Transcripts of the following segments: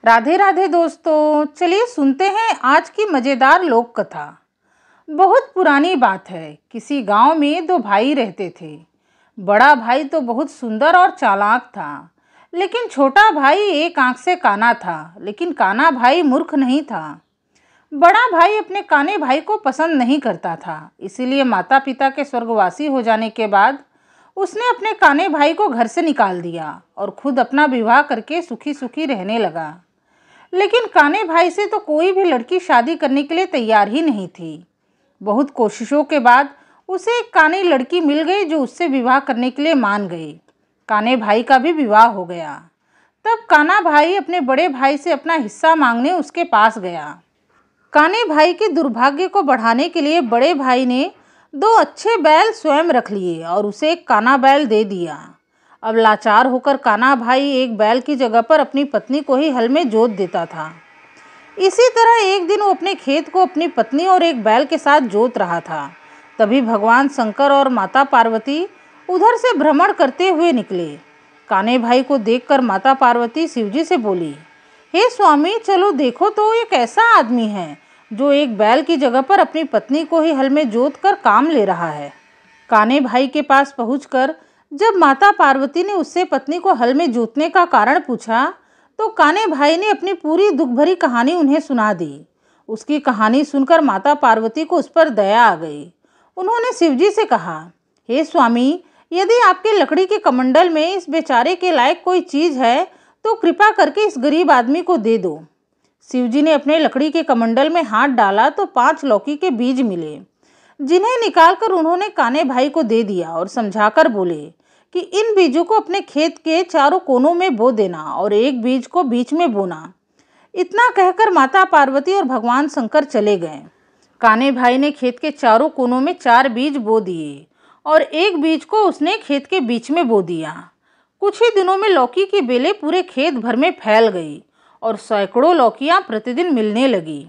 राधे राधे दोस्तों, चलिए सुनते हैं आज की मज़ेदार लोक कथा। बहुत पुरानी बात है। किसी गांव में दो भाई रहते थे। बड़ा भाई तो बहुत सुंदर और चालाक था, लेकिन छोटा भाई एक आंख से काना था। लेकिन काना भाई मूर्ख नहीं था। बड़ा भाई अपने काने भाई को पसंद नहीं करता था, इसीलिए माता पिता के स्वर्गवासी हो जाने के बाद उसने अपने काने भाई को घर से निकाल दिया और खुद अपना विवाह करके सुखी सुखी रहने लगा। लेकिन काने भाई से तो कोई भी लड़की शादी करने के लिए तैयार ही नहीं थी। बहुत कोशिशों के बाद उसे एक कानी लड़की मिल गई जो उससे विवाह करने के लिए मान गई। काने भाई का भी विवाह हो गया। तब काना भाई अपने बड़े भाई से अपना हिस्सा मांगने उसके पास गया। काने भाई के दुर्भाग्य को बढ़ाने के लिए बड़े भाई ने दो अच्छे बैल स्वयं रख लिए और उसे एक काना बैल दे दिया। अब लाचार होकर काना भाई एक बैल की जगह पर अपनी पत्नी को ही हल में जोत देता था। इसी तरह एक दिन वो अपने खेत को अपनी पत्नी और एक बैल के साथ जोत रहा था। तभी भगवान शंकर और माता पार्वती उधर से भ्रमण करते हुए निकले। काने भाई को देखकर माता पार्वती शिवजी से बोली, हे स्वामी, चलो देखो तो ये कैसा आदमी है जो एक बैल की जगह पर अपनी पत्नी को ही हल में जोत कर काम ले रहा है। काने भाई के पास पहुंचकर जब माता पार्वती ने उससे पत्नी को हल में जोतने का कारण पूछा तो काने भाई ने अपनी पूरी दुख भरी कहानी उन्हें सुना दी। उसकी कहानी सुनकर माता पार्वती को उस पर दया आ गई। उन्होंने शिवजी से कहा, हे स्वामी, यदि आपके लकड़ी के कमंडल में इस बेचारे के लायक कोई चीज़ है तो कृपा करके इस गरीब आदमी को दे दो। शिवजी ने अपने लकड़ी के कमंडल में हाथ डाला तो 5 लौकी के बीज मिले, जिन्हें निकालकर उन्होंने काने भाई को दे दिया और समझाकर बोले कि इन बीजों को अपने खेत के चारों कोनों में बो देना और एक बीज को बीच में बोना। इतना कहकर माता पार्वती और भगवान शंकर चले गए। काने भाई ने खेत के चारों कोनों में 4 बीज बो दिए और एक बीज को उसने खेत के बीच में बो दिया। कुछ ही दिनों में लौकी की बेलें पूरे खेत भर में फैल गई और सैकड़ों लौकियां प्रतिदिन मिलने लगी।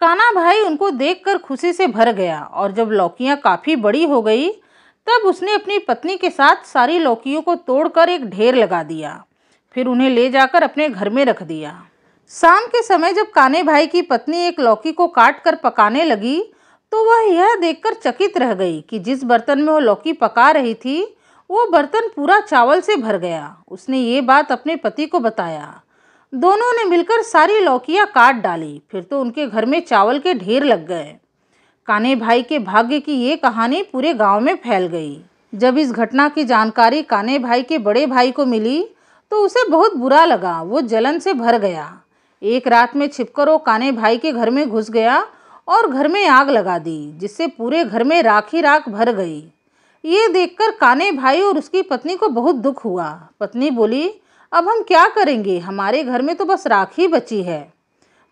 काना भाई उनको देखकर खुशी से भर गया और जब लौकियां काफ़ी बड़ी हो गई तब उसने अपनी पत्नी के साथ सारी लौकियों को तोड़कर एक ढेर लगा दिया। फिर उन्हें ले जाकर अपने घर में रख दिया। शाम के समय जब काने भाई की पत्नी एक लौकी को काट कर पकाने लगी तो वह यह देखकर चकित रह गई कि जिस बर्तन में वो लौकी पका रही थी वो बर्तन पूरा चावल से भर गया। उसने ये बात अपने पति को बताया। दोनों ने मिलकर सारी लौकियां काट डाली। फिर तो उनके घर में चावल के ढेर लग गए। काने भाई के भाग्य की ये कहानी पूरे गांव में फैल गई। जब इस घटना की जानकारी काने भाई के बड़े भाई को मिली तो उसे बहुत बुरा लगा। वो जलन से भर गया। एक रात में छिपकर वो काने भाई के घर में घुस गया और घर में आग लगा दी, जिससे पूरे घर में राख ही राख भर गई। ये देखकर काने भाई और उसकी पत्नी को बहुत दुख हुआ। पत्नी बोली, अब हम क्या करेंगे, हमारे घर में तो बस राख ही बची है।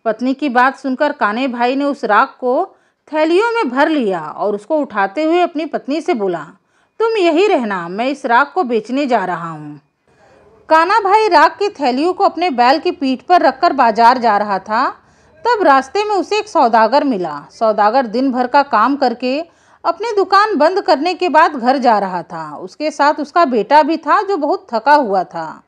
पत्नी की बात सुनकर काने भाई ने उस राख को थैलियों में भर लिया और उसको उठाते हुए अपनी पत्नी से बोला, तुम यही रहना, मैं इस राख को बेचने जा रहा हूँ। काना भाई राख की थैलियों को अपने बैल की पीठ पर रखकर बाजार जा रहा था। तब रास्ते में उसे एक सौदागर मिला। सौदागर दिन भर का काम करके अपनी दुकान बंद करने के बाद घर जा रहा था। उसके साथ उसका बेटा भी था जो बहुत थका हुआ था।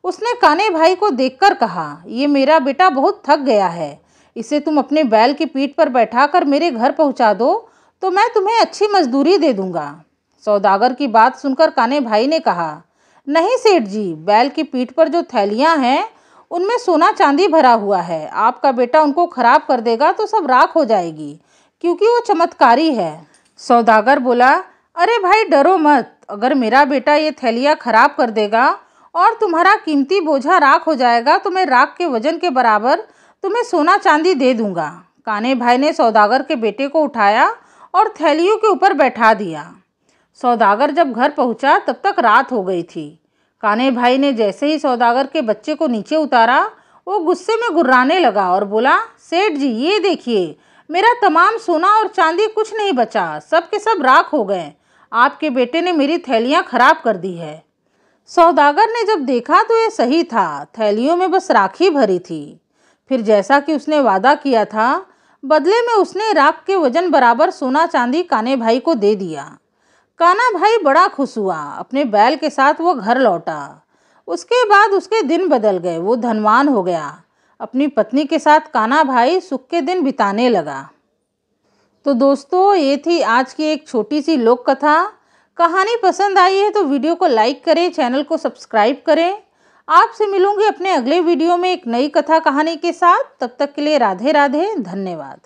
उसने काने भाई को देखकर कहा, ये मेरा बेटा बहुत थक गया है, इसे तुम अपने बैल की पीठ पर बैठाकर मेरे घर पहुंचा दो तो मैं तुम्हें अच्छी मजदूरी दे दूंगा। सौदागर की बात सुनकर काने भाई ने कहा, नहीं सेठ जी, बैल की पीठ पर जो थैलियां हैं उनमें सोना चांदी भरा हुआ है। आपका बेटा उनको खराब कर देगा तो सब राख हो जाएगी, क्योंकि वो चमत्कारी है। सौदागर बोला, अरे भाई डरो मत, अगर मेरा बेटा ये थैलियाँ खराब कर देगा और तुम्हारा कीमती बोझा राख हो जाएगा तो मैं राख के वजन के बराबर तुम्हें सोना चांदी दे दूंगा। काने भाई ने सौदागर के बेटे को उठाया और थैलियों के ऊपर बैठा दिया। सौदागर जब घर पहुंचा तब तक रात हो गई थी। काने भाई ने जैसे ही सौदागर के बच्चे को नीचे उतारा वो गुस्से में गुर्राने लगा और बोला, सेठ जी, ये देखिए, मेरा तमाम सोना और चांदी कुछ नहीं बचा, सब के सब राख हो गए। आपके बेटे ने मेरी थैलियाँ खराब कर दी है। सौदागर ने जब देखा तो ये सही था, थैलियों में बस राख ही भरी थी। फिर जैसा कि उसने वादा किया था, बदले में उसने राख के वजन बराबर सोना चांदी काने भाई को दे दिया। काना भाई बड़ा खुश हुआ। अपने बैल के साथ वो घर लौटा। उसके बाद उसके दिन बदल गए। वो धनवान हो गया। अपनी पत्नी के साथ कान्हा भाई सुख के दिन बिताने लगा। तो दोस्तों, ये थी आज की एक छोटी सी लोक कथा। कहानी पसंद आई है तो वीडियो को लाइक करें, चैनल को सब्सक्राइब करें। आपसे मिलूंगी अपने अगले वीडियो में एक नई कथा कहानी के साथ। तब तक के लिए राधे राधे, धन्यवाद।